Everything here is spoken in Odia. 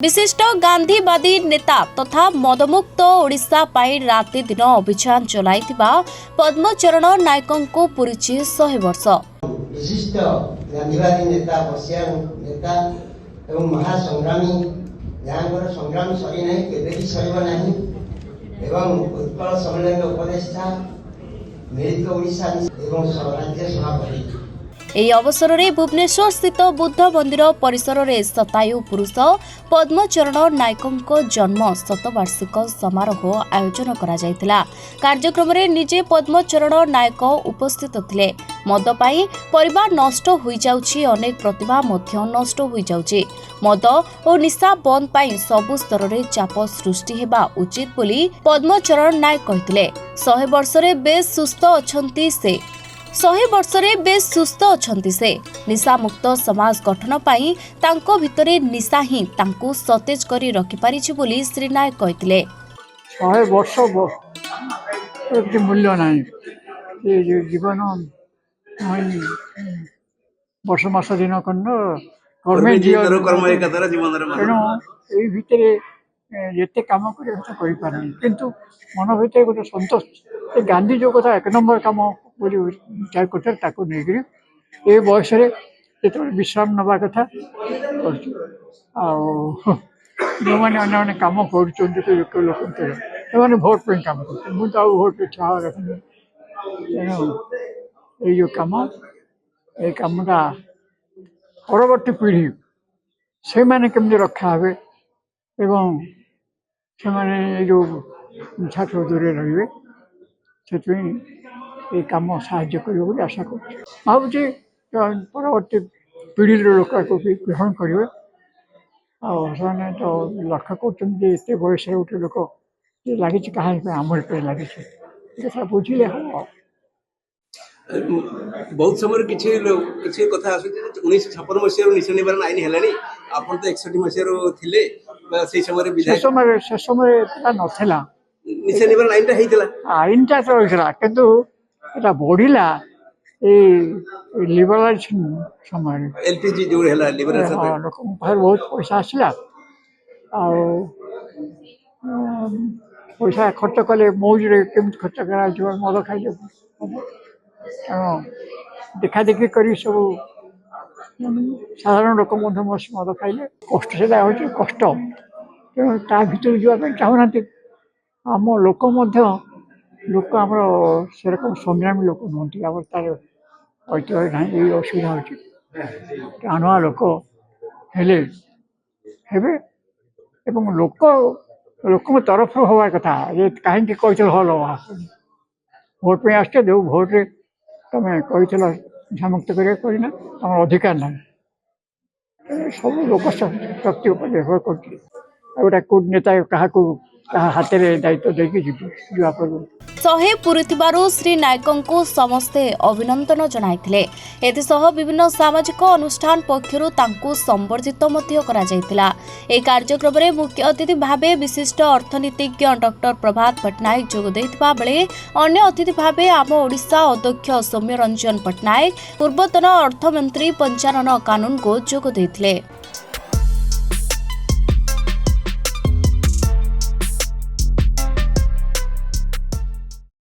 विशिष्ट गांधीवादी नेता तथा मदमुक्त ओडिशा पाई राति दिन अभियान चलाइथिबा पद्मचरण नायकों को पूरीछि 100 वर्ष। विशिष्ट गांधीवादी नेता बसियान नेता एवं महासंग्रामी जहाँकर संग्राम सरी नहीं केबे भी सरीब नहीं एवं उत्कल सम्मेलन उपदेष्टा मिलित ओडिशा एवं राज्य सभापति ଏହି ଅବସରରେ ଭୁବନେଶ୍ୱର ସ୍ଥିତ ବୁଦ୍ଧ ମନ୍ଦିର ପରିସରରେ ଶତାୟୁ ପୁରୁଷ ପଦ୍ମଚରଣ ନାୟକଙ୍କ ଜନ୍ମ ଶତବାର୍ଷିକ ସମାରୋହ ଆୟୋଜନ କରାଯାଇଥିଲା। କାର୍ଯ୍ୟକ୍ରମରେ ନିଜେ ପଦ୍ମଚରଣ ନାୟକ ଉପସ୍ଥିତ ଥିଲେ। ମଦ ପାଇଁ ପରିବାର ନଷ୍ଟ ହୋଇଯାଉଛି, ଅନେକ ପ୍ରତିଭା ମଧ୍ୟ ନଷ୍ଟ ହୋଇଯାଉଛି। ମଦ ଓ ନିଶା ବନ୍ଦ ପାଇଁ ସବୁ ସ୍ତରରେ ଚାପ ସୃଷ୍ଟି ହେବା ଉଚିତ ବୋଲି ପଦ୍ମଚରଣ ନାୟକ କହିଥିଲେ। 100 ବର୍ଷରେ ବେଶ୍ ସୁସ୍ଥ ଅଛନ୍ତି ସେ। 100 ବର୍ଷରେ ବେଶ୍ ସୁସ୍ଥ ଅଛନ୍ତି ସେ। ନିଶାମୁକ୍ତ ସମାଜ ଗଠନ ପାଇଁ ତାଙ୍କ ଭିତରେ ନିଶା ହିଁ ତାଙ୍କୁ ସତେଜ କରି ରଖିପାରିଛି ବୋଲି ଶ୍ରୀ ନାୟକ କହିଥିଲେ। 100 ବର୍ଷ ଏତେ ମୂଲ୍ୟ ନାହିଁ। ଏ ଜୀବନ ବର୍ଷ ମାସ ଦିନ କର୍ମ ତେଣୁ ଏଇ ଭିତରେ ଯେତେ କାମ କରିବା କଥା କରିପାରୁନି, କିନ୍ତୁ ମନ ଭିତରେ ଗୋଟେ ସନ୍ତୋଷ। ଗାନ୍ଧୀ ଯୋଉ କଥା 1 ନମ୍ବର କାମ କରୁଥିଲେ ତାକୁ ନେଇକରି ଏ ବୟସରେ ଯେତେବେଳେ ବିଶ୍ରାମ ନେବା କଥା କରୁଛୁ। ଆଉ ଯେଉଁମାନେ ଅନ୍ୟମାନେ କାମ କରୁଛନ୍ତି ଲୋକଙ୍କର ସେମାନେ ଭୋଟ ପାଇଁ କାମ କରୁଛନ୍ତି। ମୁଁ ତ ଆଉ ଭୋଟ ଇଚ୍ଛା ରଖୁନି। ତେଣୁ ଏଇ ଯେଉଁ କାମ ଏଇ କାମଟା ପରବର୍ତ୍ତୀ ପିଢ଼ି ସେମାନେ କେମିତି ରକ୍ଷା ହେବେ ଏବଂ ସେମାନେ ଏଇ ଯେଉଁ ନିଶାଠୁ ଦୂରରେ ରହିବେ ସେଥିପାଇଁ এই কাম সাহায্য করবে বলে আশা করছি। ভাবুছি পরবর্তী পিঢ়ির লোক গ্রহণ করবে। ଆଉ ସେମାନେ ତ ଲକ୍ଷ୍ୟ କରୁଛନ୍ତି ଯେ ଏତେ ବୟସରେ ଗୋଟେ ଲୋକ ଲାଗିଛି କାହିଁକି ଆମର ପାଇଁ ଲାଗିଛି ସେଟା ବୁଝିଲେ ହବ। ବହୁତ ସମୟରେ କିଛି କଥା ଆସୁଛି 1956 ମସିହାରୁ ନିଶା ନିବାରଣ ଆଇନ ହେଲାଣି। ଆପଣ ତ 61 ମସିହାରୁ ଥିଲେ, ସେଇ ସମୟରେ ସେ ସମୟରେ ଏଟା ନଥିଲା। ନିଶା ନିବାରଣ ଆଇନଟା ହେଇଥିଲା, ଆଇନଟା ତ ହେଇଥିଲା, କିନ୍ତୁ এটা ବଢ଼ିଲା ଏଇ ଲିବରାଲାଇଜେସନ ସମୟରେ। ଏଲପିଜି ଯୋଉ ହେଲା ଲିବରାଲାଇଜେସନ ଲୋକଙ୍କ ପାଖରେ ବହୁତ ପଇସା ଆସିଲା। ଆଉ ପଇସା ଖର୍ଚ୍ଚ କଲେ ମୌଜରେ କେମିତି ଖର୍ଚ୍ଚ କରାଯିବ, ମଦ ଖାଇଲେ ତେଣୁ ଦେଖା ଦେଖି କରି ସବୁ ସାଧାରଣ ଲୋକ ମଧ୍ୟ ମଦ ଖାଇଲେ କଷ୍ଟ, ସେଟା ହେଉଛି କଷ୍ଟ। ତେଣୁ ତା ଭିତରୁ ଯିବା ପାଇଁ ଚାହୁଁନାହାନ୍ତି। ଆମ ଲୋକ ମଧ୍ୟ ଆମର ସେରକମ ସଂଗ୍ରାମୀ ଲୋକ ନୁହନ୍ତି। ଆମର ତାର ଐତିହ୍ୟ ନାହିଁ। ଏଇ ଅସୁବିଧା ହେଉଛି। ଟାଣୁଆ ଲୋକ ହେବେ ଏବଂ ଲୋକଙ୍କ ତରଫରୁ ହେବା କଥା ଯେ କାହିଁକି କହିଥିଲ ଭଲ ଭୋଟ ପାଇଁ ଆସିଛ, ଯେଉଁ ଭୋଟରେ ତମେ କହିଥିଲ ନିଶାମୁକ୍ତ କରିବାକୁ କରିନା, ତମର ଅଧିକାର ନାହିଁ। ସବୁ ଲୋକ ଶକ୍ତି ଉପରେ ନିର୍ଭର କରୁଛି। ଆଉ ଗୋଟେ କୋଉ ନେତା କାହା ହାତରେ ଦାୟିତ୍ୱ ଦେଇକି ଯିବା ପୂର୍ବରୁ 100 ପୁରିଥିବାରୁ ଶ୍ରୀ ନାୟକଙ୍କୁ ସମସ୍ତେ ଅଭିନନ୍ଦନ ଜଣାଇଥିଲେ। ଏଥିସହ ବିଭିନ୍ନ ସାମାଜିକ ଅନୁଷ୍ଠାନ ପକ୍ଷରୁ ତାଙ୍କୁ ସମ୍ବର୍ଦ୍ଧିତ ମଧ୍ୟ କରାଯାଇଥିଲା। ଏହି କାର୍ଯ୍ୟକ୍ରମରେ ମୁଖ୍ୟ ଅତିଥି ଭାବେ ବିଶିଷ୍ଟ ଅର୍ଥନୀତିଜ୍ଞ ଡକ୍ଟର ପ୍ରଭାତ ପଟ୍ଟନାୟକ ଯୋଗ ଦେଇଥିବା ବେଳେ ଅନ୍ୟ ଅତିଥି ଭାବେ ଆମ ଓଡ଼ିଶା ଅଧ୍ୟକ୍ଷ ସୌମ୍ୟ ରଞ୍ଜନ ପଟ୍ଟନାୟକ, ପୂର୍ବତନ ଅର୍ଥମନ୍ତ୍ରୀ ପଞ୍ଚାନନ କାନୁନଗୋ ଯୋଗ ଦେଇଥିଲେ।